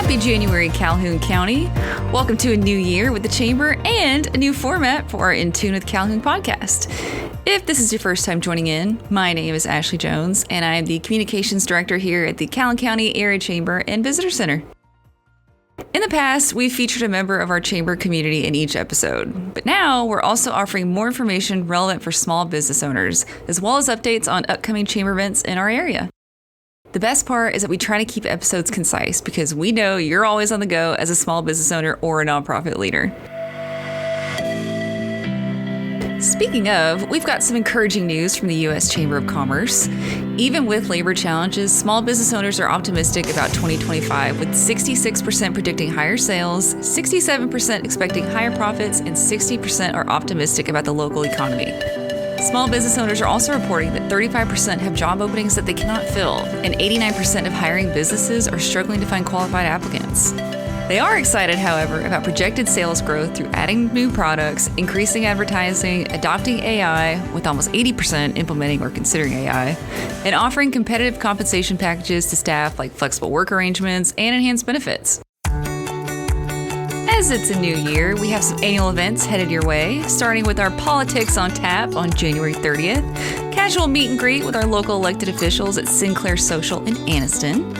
Happy January, Calhoun County. Welcome to a new year with the Chamber and a new format for our In Tune with Calhoun podcast. If this is your first time joining in, my name is Ashley Jones, and I am the Communications Director here at the Calhoun County Area Chamber and Visitor Center. In the past, we've featured a member of our Chamber community in each episode, but now we're also offering more information relevant for small business owners, as well as updates on upcoming Chamber events in our area. The best part is that we try to keep episodes concise because we know you're always on the go as a small business owner or a nonprofit leader. Speaking of, we've got some encouraging news from the U.S. Chamber of Commerce. Even with labor challenges, small business owners are optimistic about 2025, with 66% predicting higher sales, 67% expecting higher profits, and 60% are optimistic about the local economy. Small business owners are also reporting that 35% have job openings that they cannot fill, and 89% of hiring businesses are struggling to find qualified applicants. They are excited, however, about projected sales growth through adding new products, increasing advertising, adopting AI, with almost 80% implementing or considering AI, and offering competitive compensation packages to staff like flexible work arrangements and enhanced benefits. As it's a new year, we have some annual events headed your way, starting with our Politics on Tap on January 30th, casual meet and greet with our local elected officials at Sinclair Social in Anniston,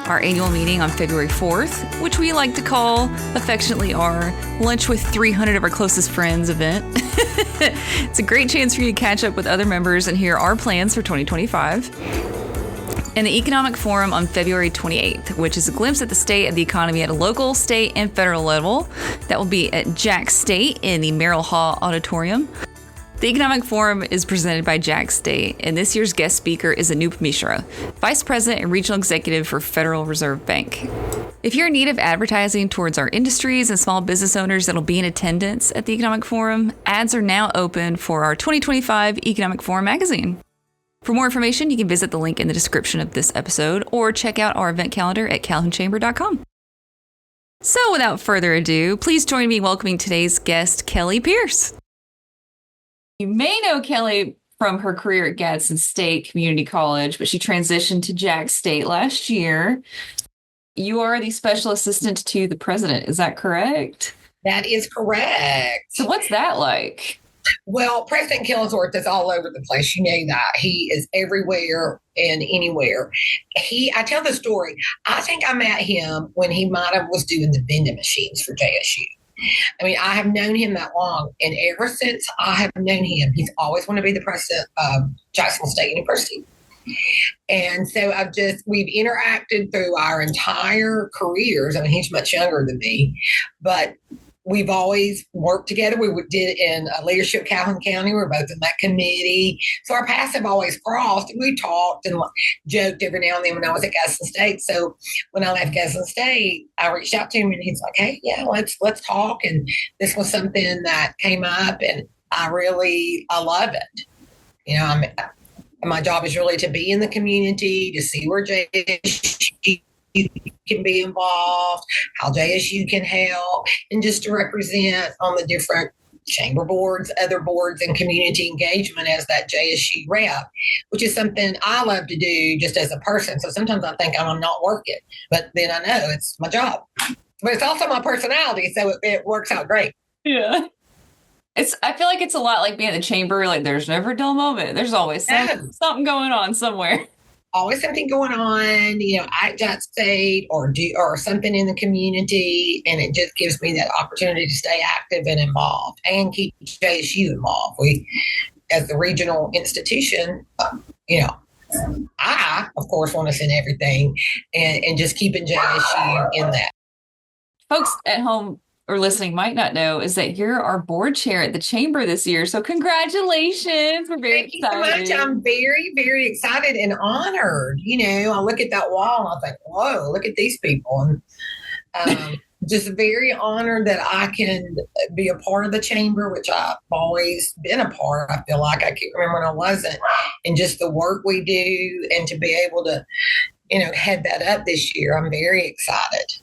our annual meeting on February 4th, which we like to call affectionately our Lunch with 300 of our closest friends event. It's a great chance for you to catch up with other members and hear our plans for 2025. And the Economic Forum on February 28th, which is a glimpse at the state of the economy at a local, state, and federal level. That will be at Jax State in the Merrill Hall Auditorium. The Economic Forum is presented by Jax State, and this year's guest speaker is Anup Mishra, Vice President and Regional Executive for Federal Reserve Bank. If you're in need of advertising towards our industries and small business owners that'll be in attendance at the Economic Forum, ads are now open for our 2025 Economic Forum magazine. For more information, you can visit the link in the description of this episode or check out our event calendar at calhounchamber.com. So without further ado, please join me in welcoming today's guest, Kelley Pearce. You may know Kelley from her career at Gadsden State Community College, but she transitioned to Jax State last year. You are the special assistant to the president. Is that correct? That is correct. So what's that like? Well, President Killsworth is all over the place. You know that. He is everywhere and anywhere. I tell the story. I think I met him when he was doing the vending machines for JSU. I mean, I have known him that long. And ever since I have known him, he's always wanted to be the president of Jackson State University. And so we've interacted through our entire careers. I mean, he's much younger than me, but we've always worked together. We did in Leadership Calhoun County. We're both in that committee. So our paths have always crossed, and we talked and joked every now and then when I was at Gadsden State. So when I left Gadsden State, I reached out to him and he's like, hey, yeah, let's talk. And this was something that came up and I love it. You know, my job is really to be in the community, to see where JSU can be involved, how JSU can help, and just to represent on the different chamber boards, other boards, and community engagement as that JSU rep, which is something I love to do just as a person. So sometimes I think I'm not working, but then I know it's my job. But it's also my personality, so it works out great. Yeah. I feel like it's a lot like being in the chamber. Like there's never a dull moment. There's always something going on somewhere. Always something going on, you know, at Jax State or something in the community. And it just gives me that opportunity to stay active and involved and keep JSU involved. We, as the regional institution, you know, I, of course, want to send everything and just keeping JSU in that. Folks at home or listening might not know is that you're our board chair at the chamber this year. So congratulations. We're very excited. Thank you so much. I'm very, very excited and honored. You know, I look at that wall and I think, whoa, look at these people. And just very honored that I can be a part of the chamber, which I've always been a part. I feel like I can't remember when I wasn't. And just the work we do and to be able to, you know, head that up this year. I'm very excited.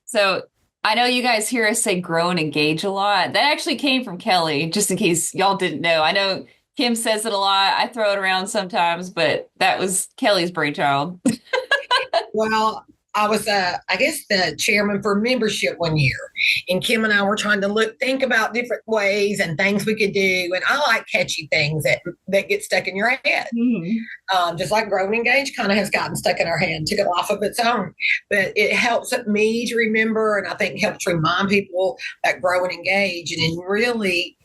So I know you guys hear us say grow and engage a lot. That actually came from Kelley, just in case y'all didn't know. I know Kim says it a lot. I throw it around sometimes, but that was Kelley's brainchild. Well, I was, I guess, the chairman for membership one year, and Kim and I were trying to think about different ways and things we could do. And I like catchy things that get stuck in your head. Just like Grow and Engage kind of has gotten stuck in our head, took a life of its own. But it helps me to remember, and I think helps remind people that Grow and Engage. And then really,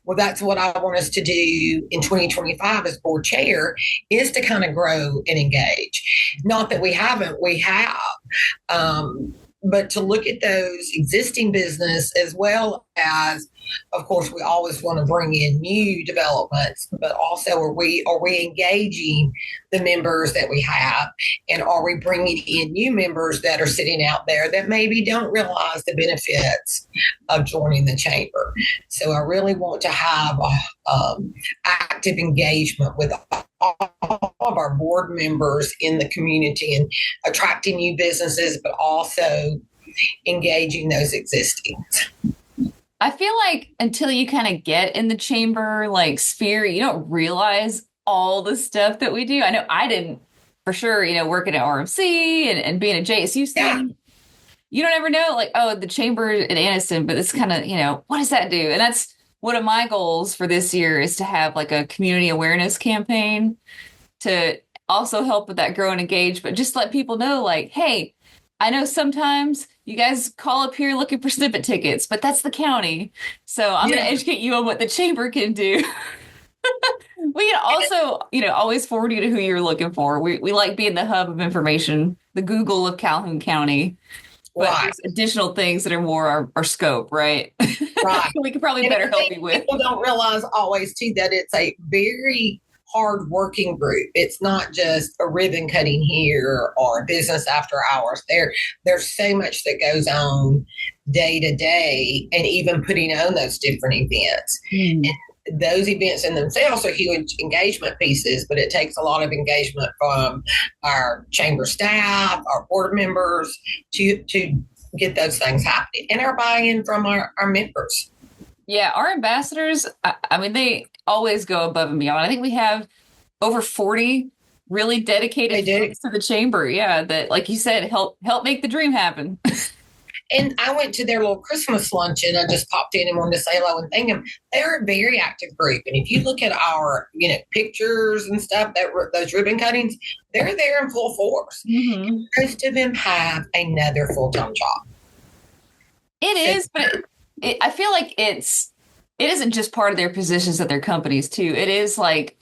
well, that's what I want us to do in 2025 as board chair, is to kind of grow and engage. Not that we haven't, we have. But to look at those existing business, as well as, of course, we always want to bring in new developments, but also are we engaging the members that we have, and are we bringing in new members that are sitting out there that maybe don't realize the benefits of joining the chamber? So I really want to have active engagement with all of our board members in the community, and attracting new businesses, but also engaging those existing. I feel like until you kind of get in the chamber like sphere, you don't realize all the stuff that we do. I know I didn't, for sure, working at RMC and being a JSU student. You don't ever know, like, oh, the chamber in Anniston, but it's kind of, what does that do? And that's one of my goals for this year, is to have like a community awareness campaign to also help with that Grow and Engage, but just let people know, like, hey, I know sometimes you guys call up here looking for snippet tickets, but that's the county. So I'm going to educate you on what the chamber can do. We can also, always forward you to who you're looking for. We like being the hub of information, the Google of Calhoun County. But there's additional things that are more our scope, right? Right. We could probably better help you with. People don't realize always, too, that it's a very hard-working group. It's not just a ribbon cutting here or a business after hours. There's so much that goes on day to day, and even putting on those different events. And those events in themselves are huge engagement pieces, but it takes a lot of engagement from our chamber staff, our board members to get those things happening, and our buy-in from our members. Yeah, our ambassadors, I mean, they always go above and beyond. I think we have over 40 really dedicated folks to the chamber. Yeah, that, like you said, help make the dream happen. And I went to their little Christmas luncheon. I just popped in and wanted to say hello and thank them. They're a very active group. And if you look at our, pictures and stuff, those ribbon cuttings, they're there in full force. Mm-hmm. Most of them have another full-time job. It is, but I feel like it isn't just part of their positions at their companies too. It is like,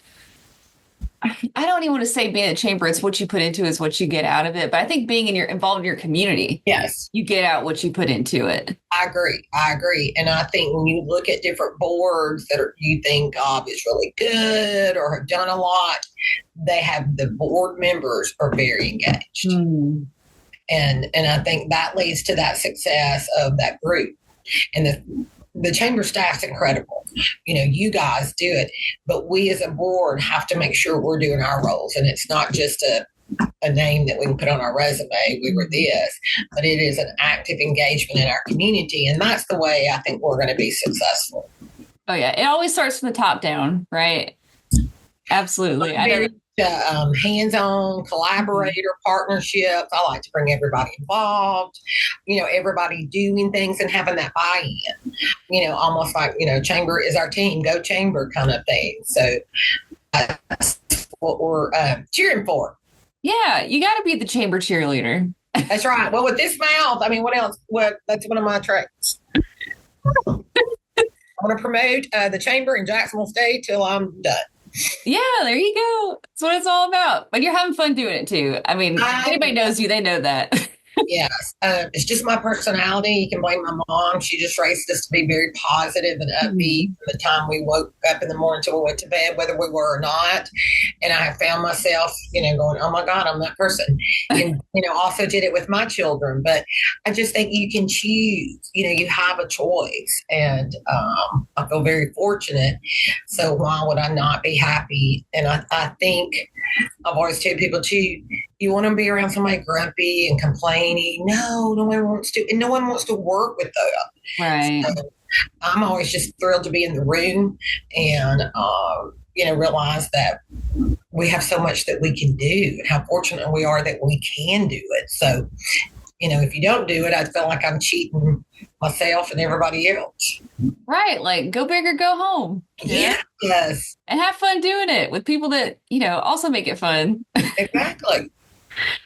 I don't even want to say being in a chamber, it's what you put into is what you get out of it. But I think being involved in your community, yes, you get out what you put into it. I agree. And I think when you look at different boards that you think of is really good or have done a lot, the board members are very engaged. Mm. And I think that leads to that success of that group. And the chamber staff's incredible. You guys do it, but we as a board have to make sure we're doing our roles. And it's not just a name that we can put on our resume, we were this, but it is an active engagement in our community. And that's the way I think we're going to be successful. Oh, yeah. It always starts from the top down, right? Absolutely. I know. Hands-on collaborator partnerships. I like to bring everybody involved, everybody doing things and having that buy-in, almost like, chamber is our team, go chamber kind of thing. So that's what we're cheering for. Yeah, you got to be the chamber cheerleader. That's right. Well, with this mouth, I mean, what else? That's one of my traits. I want to promote the chamber in Jacksonville State till I'm done. Yeah, there you go. That's what it's all about. But you're having fun doing it too. I mean, if anybody knows you, they know that. Yes. It's just my personality. You can blame my mom. She just raised us to be very positive and upbeat from the time we woke up in the morning till we went to bed, whether we were or not. And I have found myself, going, oh my God, I'm that person. And, also did it with my children. But I just think you can choose, you have a choice. And I feel very fortunate. So why would I not be happy? And I think I've always told people too, you want to be around somebody grumpy and complaining. No one wants to, and no one wants to work with them. Right. So I'm always just thrilled to be in the room and, realize that we have so much that we can do, and how fortunate we are that we can do it. So, if you don't do it, I feel like I'm cheating myself and everybody else. Right. Like, go big or go home. Yeah. Yes. And have fun doing it with people that, also make it fun. Exactly.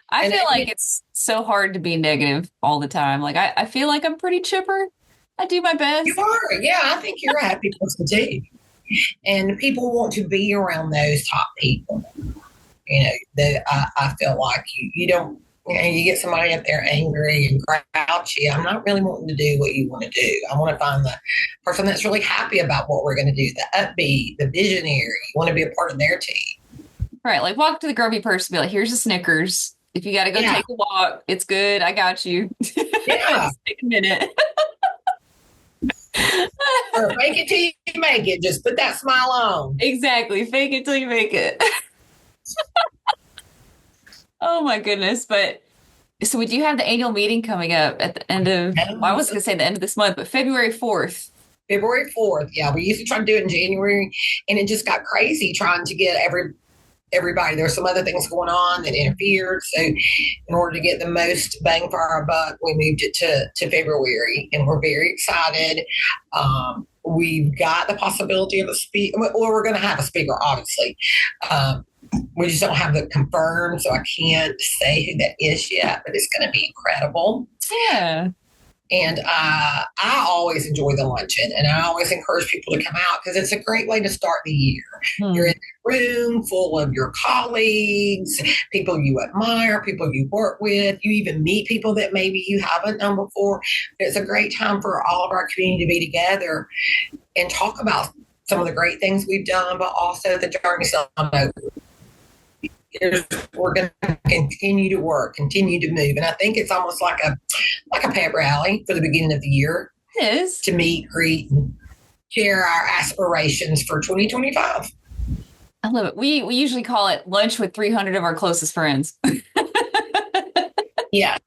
I feel like it's so hard to be negative all the time. Like, I feel like I'm pretty chipper. I do my best. You are. Yeah, I think you're a happy person too. And people want to be around those top people. I feel like you don't, you get somebody up there angry and grouchy. I'm not really wanting to do what you want to do. I want to find the person that's really happy about what we're going to do, the upbeat, the visionary. You want to be a part of their team. Right. Like, walk to the grumpy person and be like, here's a Snickers. If you got to go take a walk, it's good. I got you. Yeah. Just take a minute. Or fake it till you make it. Just put that smile on. Exactly. Fake it till you make it. Oh my goodness. But so we do have the annual meeting coming up at the end of, I was going to say the end of this month, but February 4th. February 4th. Yeah. We used to try to do it in January, and it just got crazy trying to get everybody. There's some other things going on that interfered. So in order to get the most bang for our buck, we moved it to February, and we're very excited. We've got the possibility of a speaker. Well, we're going to have a speaker, obviously. We just don't have it confirmed, so I can't say who that is yet, but it's going to be incredible. Yeah. And I always enjoy the luncheon, and I always encourage people to come out because it's a great way to start the year. You're in a room full of your colleagues, people you admire, people you work with. You even meet people that maybe you haven't known before. It's a great time for all of our community to be together and talk about some of the great things we've done, but also the journey over. We're going to continue to work, continue to move. And I think it's almost like a pep rally for the beginning of the year. It is. To meet, greet, and share our aspirations for 2025. I love it. We usually call it lunch with 300 of our closest friends. Yes.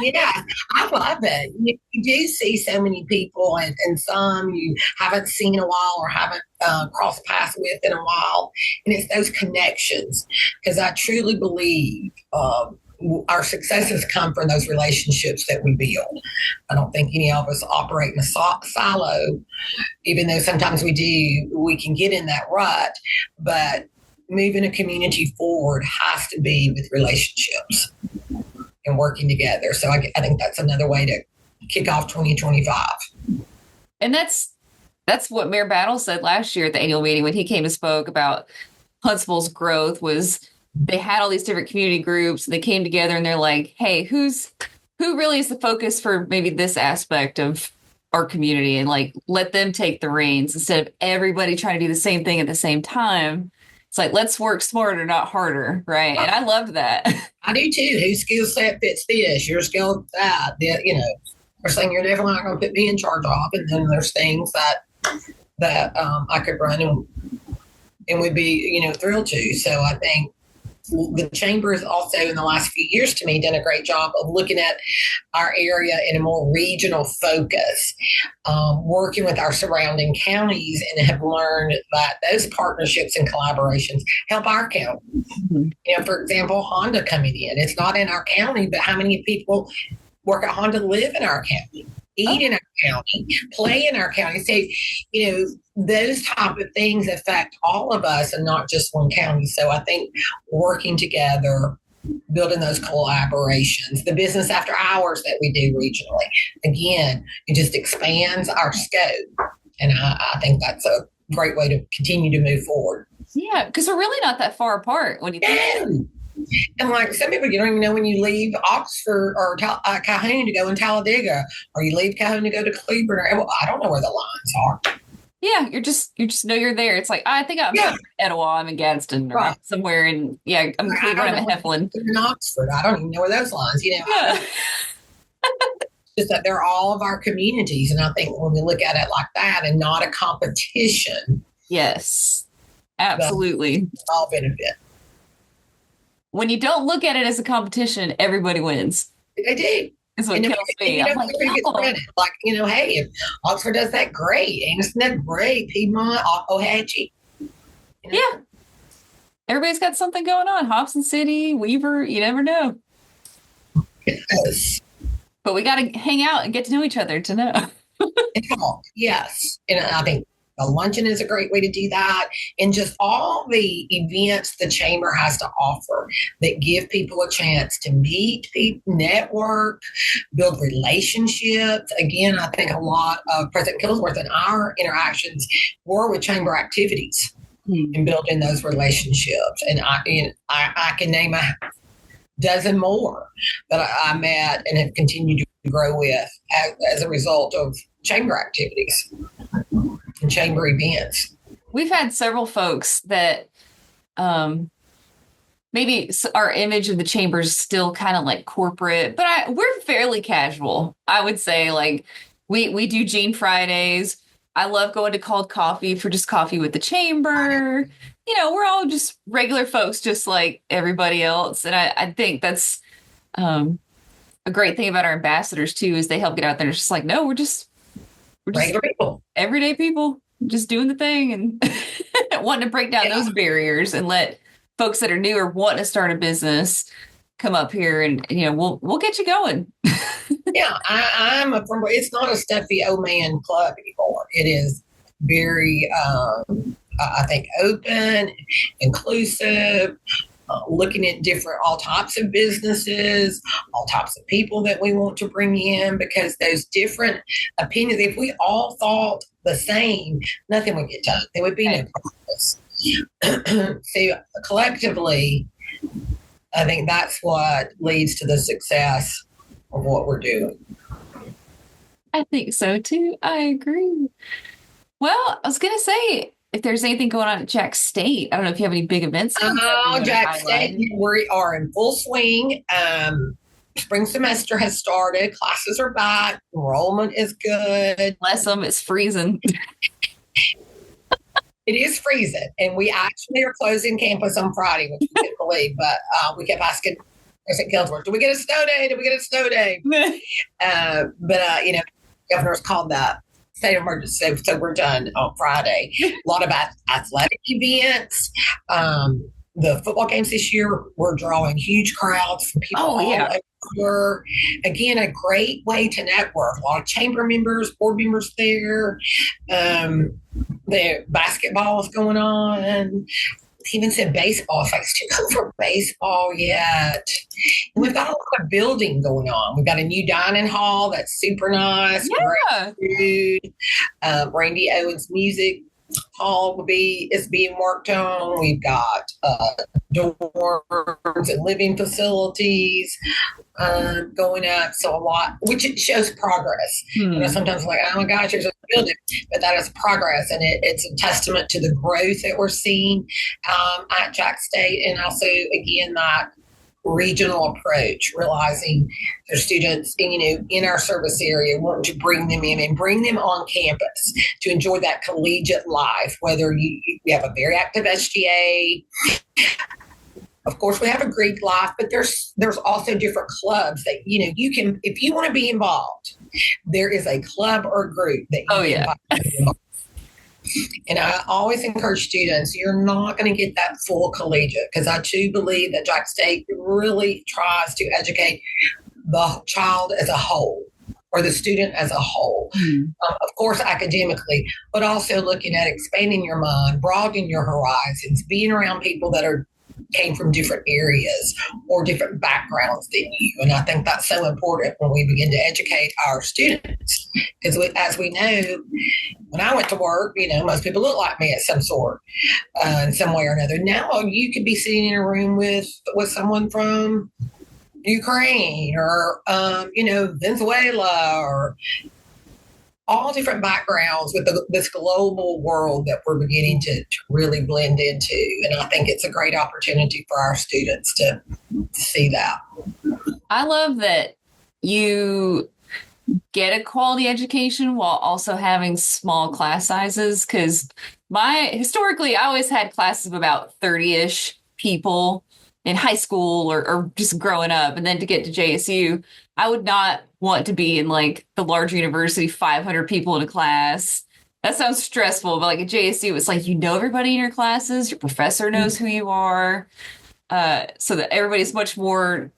Yeah, I love it. You do see so many people, and some you haven't seen in a while or haven't crossed paths with in a while. And it's those connections, because I truly believe our successes come from those relationships that we build. I don't think any of us operate in a silo, even though sometimes we do. We can get in that rut, but moving a community forward has to be with relationships and working together. So I think that's another way to kick off 2025. And that's what Mayor Battle said last year at the annual meeting when he came and spoke about Huntsville's growth. Was they had all these different community groups, and they came together and they're like, hey, who really is the focus for maybe this aspect of our community, and like let them take the reins instead of everybody trying to do the same thing at the same time. It's like, let's work smarter, not harder, right? And I loved that. I do too. Whose skill set fits this? Your skill that. There's things you're definitely not going to put me in charge of, and then there's things that I could run and would be thrilled to. So I think the chamber has also in the last few years to me done a great job of looking at our area in a more regional focus, working with our surrounding counties, and have learned that those partnerships and collaborations help our county. Mm-hmm. For example, Honda coming in. It's not in our county, but how many people work at Honda live in our county, eat in our county, play in our county? So, those type of things affect all of us and not just one county. So I think working together, building those collaborations, the business after hours that we do regionally, again, it just expands our scope. And I think that's a great way to continue to move forward. Yeah, because we're really not that far apart when you think. And like some people, you don't even know when you leave Oxford or Calhoun to go in Talladega, or you leave Calhoun to go to Cleveland. I don't know where the lines are. Yeah, you just know you're there. It's like, I think I'm in Etowah, I'm in Gadsden, or right. somewhere in, I'm in Cleveland, I'm in Heflin. In Oxford, I don't even know where those lines, Yeah. Just that they're all of our communities. And I think when we look at it like that and not a competition. Yes, absolutely. All benefit. When you don't look at it as a competition, everybody wins. They do. That's what kills me. I'm like, hey, if Oxford does that, great. Anderson, that great. Piedmont, Ohatchee. Yeah. Everybody's got something going on. Hobson City, Weaver, you never know. Yes. But we got to hang out and get to know each other to know. Yes. And I think a luncheon is a great way to do that. And just all the events the chamber has to offer that give people a chance to meet, network, build relationships. Again, I think a lot of President Killsworth and our interactions were with chamber activities and building those relationships. And I can name a dozen more that I met and have continued to grow with as a result of chamber activities and chamber events. We've had several folks that maybe our image of the chamber is still kind of like corporate, but we're fairly casual. I would say, like, we do Gene Fridays. I love going to Cold Coffee for just coffee with the chamber. You know, we're all just regular folks, just like everybody else. And I think that's a great thing about our ambassadors too, is they help get out there. It's just like, no, we're just regular people, everyday people, just doing the thing and wanting to break down those barriers and let folks that are new or wanting to start a business come up here and, you know, we'll get you going. Yeah, I'm a firm. It's not a stuffy old man club anymore. It is very, I think, open, inclusive, looking at all types of businesses, all types of people that we want to bring in, because those different opinions, if we all thought the same, nothing would get done. There would be no progress. So collectively, I think that's what leads to the success of what we're doing. I think so too. I agree. Well, I was going to say, if there's anything going on at Jax State, I don't know if you have any big events. Jax State, we are in full swing. Spring semester has started. Classes are back. Enrollment is good. Bless them. It's freezing. It is freezing. And we actually are closing campus on Friday, which we couldn't believe. But we kept asking President Killsworth, do we get a snow day? Do we get a snow day? But, you know, governor's called that state of emergency, so we're done on Friday. A lot of athletic events. The football games this year, we're drawing huge crowds from people all over. Again, a great way to network. A lot of chamber members, board members there. The basketball is going on. Even said baseball. It's like, still come for baseball yet. And we've got a lot of building going on. We've got a new dining hall that's super nice. Yeah. Great food. Randy Owens Music Hall is being worked on. We've got dorms and living facilities going up. So a lot, which it shows progress. You know, sometimes like, oh my gosh, there's a building, but that is progress, and it's a testament to the growth that we're seeing at Jax State, and also again that regional approach, realizing their students, you know, in our service area, wanting to bring them in and bring them on campus to enjoy that collegiate life. Whether we have a very active SGA. Of course, we have a Greek life, but there's also different clubs that, you know, you can, if you want to be involved, there is a club or group that you can be involved. And I always encourage students, you're not going to get that full collegiate, because I do believe that Jax State really tries to educate the child as a whole, or the student as a whole. Of course, academically, but also looking at expanding your mind, broadening your horizons, being around people that came from different areas or different backgrounds than you. And I think that's so important when we begin to educate our students. Because as we know, when I went to work, you know, most people look like me at some sort, in some way or another. Now you could be sitting in a room with someone from Ukraine or, you know, Venezuela, or all different backgrounds with this global world that we're beginning to really blend into. And I think it's a great opportunity for our students to see that. I love that you get a quality education while also having small class sizes, because historically I always had classes of about 30-ish people in high school or just growing up. And then to get to JSU, I would not want to be in like the larger university, 500 people in a class. That sounds stressful, but like at JSU, it's like you know everybody in your classes, your professor knows who you are, so that everybody's much more,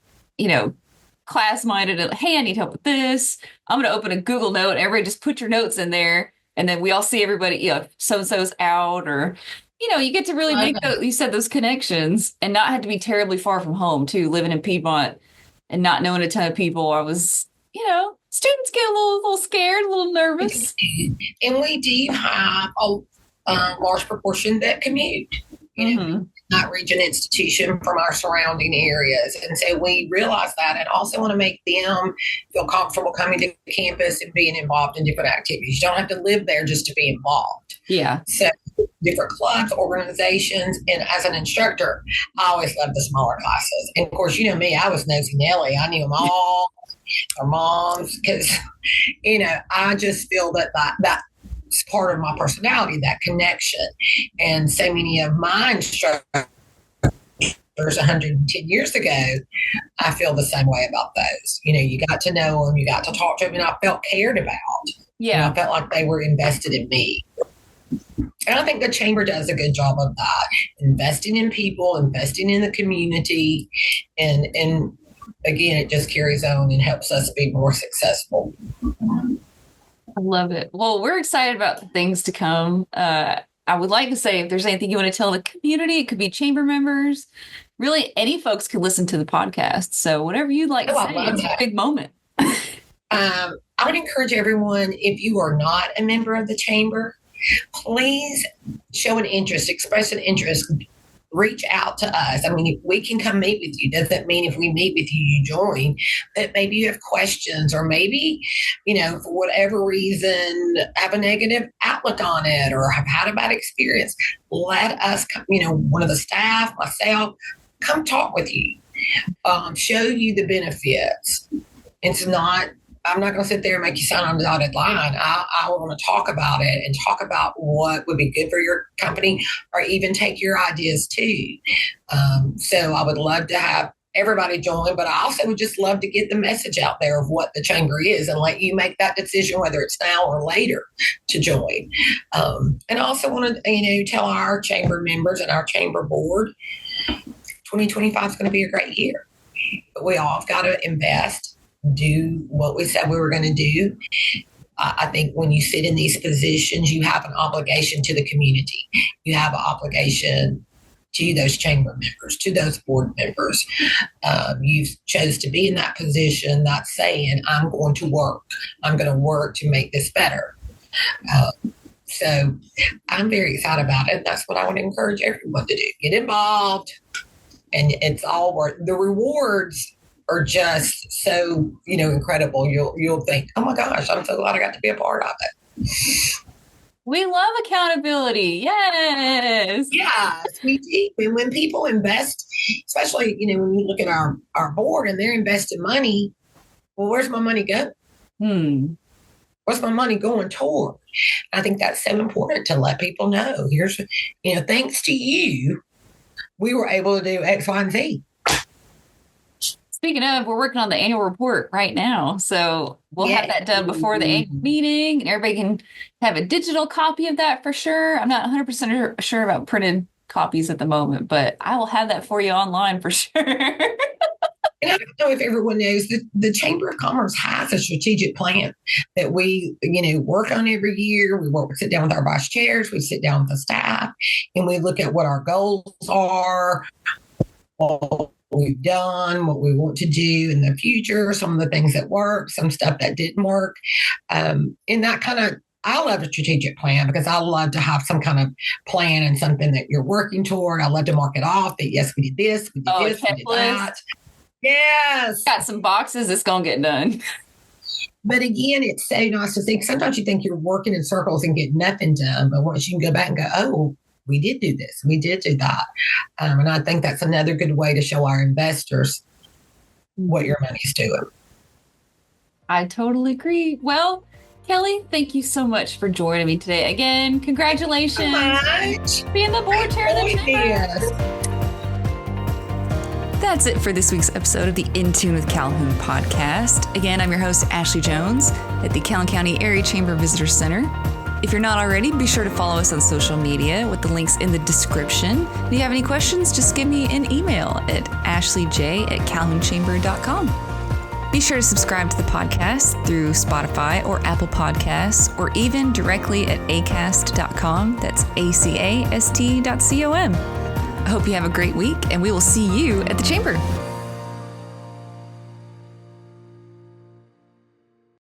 class-minded. Hey, I need help with this. I'm going to open a Google Note. Everybody just put your notes in there, and then we all see everybody, so-and-so's out, or, you get to really make those connections and not have to be terribly far from home, too, living in Piedmont and not knowing a ton of people. I was, students get a little scared, a little nervous. And we do have a large proportion that commute, not reach an institution from our surrounding areas. And so we realize that and also want to make them feel comfortable coming to campus and being involved in different activities. You don't have to live there just to be involved. Yeah. So different clubs, organizations, and as an instructor, I always love the smaller classes. And of course, you know me, I was nosy Nelly. I knew them all, their moms, because, I just feel that's part of my personality, that connection. And so many of my instructors 110 years ago, I feel the same way about those. You got to know them, you got to talk to them, and I felt cared about. Yeah. I felt like they were invested in me. And I think the chamber does a good job of that, investing in people, investing in the community, and again, it just carries on and helps us be more successful. I love it. Well, we're excited about the things to come. I would like to say, if there's anything you want to tell the community, it could be chamber members. Really, any folks could listen to the podcast. So whatever you'd like to say, it's a big moment. I would encourage everyone, if you are not a member of the chamber, please show an interest, express an interest, reach out to us. I mean, if we can come meet with you, doesn't mean if we meet with you, you join, but maybe you have questions, or maybe, for whatever reason, have a negative outlook on it or have had a bad experience. Let us, one of the staff, myself, come talk with you, show you the benefits. I'm not going to sit there and make you sign on the dotted line. I want to talk about it and talk about what would be good for your company, or even take your ideas too. So I would love to have everybody join, but I also would just love to get the message out there of what the chamber is and let you make that decision, whether it's now or later, to join. And I also want to, tell our chamber members and our chamber board, 2025 is going to be a great year. But we all have got to invest, do what we said we were going to do. I think when you sit in these positions, you have an obligation to the community. You have an obligation to those chamber members, to those board members. You chose to be in that position, not saying, I'm going to work. I'm going to work to make this better. So I'm very excited about it. That's what I would encourage everyone to do. Get involved. And it's all worth the rewards are just so, incredible. You'll think, oh my gosh, I'm so glad I got to be a part of it. We love accountability. Yes. Yes, we do. And when people invest, especially, when you look at our board and they're investing money, well, where's my money going? What's my money going toward? I think that's so important to let people know. Here's, thanks to you, we were able to do X, Y, and Z. Speaking of, we're working on the annual report right now. So we'll have that done before the annual meeting, and everybody can have a digital copy of that for sure. I'm not 100% sure about printed copies at the moment, but I will have that for you online for sure. And I don't know if everyone knows that the Chamber of Commerce has a strategic plan that we, work on every year. We sit down with our vice chairs, we sit down with the staff, and we look at what our goals are, what we've done, what we want to do in the future, some of the things that work, some stuff that didn't work. And that kind of, I love a strategic plan because I love to have some kind of plan and something that you're working toward. I love to mark it off that, yes, we did this, we did this, we did that. Yes. Got some boxes, it's going to get done. But again, it's so nice to think. Sometimes you think you're working in circles and get nothing done. But once you can go back and go, oh, we did do this. We did do that. And I think that's another good way to show our investors what your money's doing. I totally agree. Well, Kelley, thank you so much for joining me today. Again, congratulations. Being the board chair of the chamber. That's it for this week's episode of the In Tune with Calhoun podcast. Again, I'm your host, Ashley Jones at the Calhoun County Area Chamber Visitor Center. If you're not already, be sure to follow us on social media with the links in the description. If you have any questions, just give me an email at ashleyj@calhounchamber.com. Be sure to subscribe to the podcast through Spotify or Apple Podcasts, or even directly at acast.com. That's acast.com. I hope you have a great week, and we will see you at the Chamber.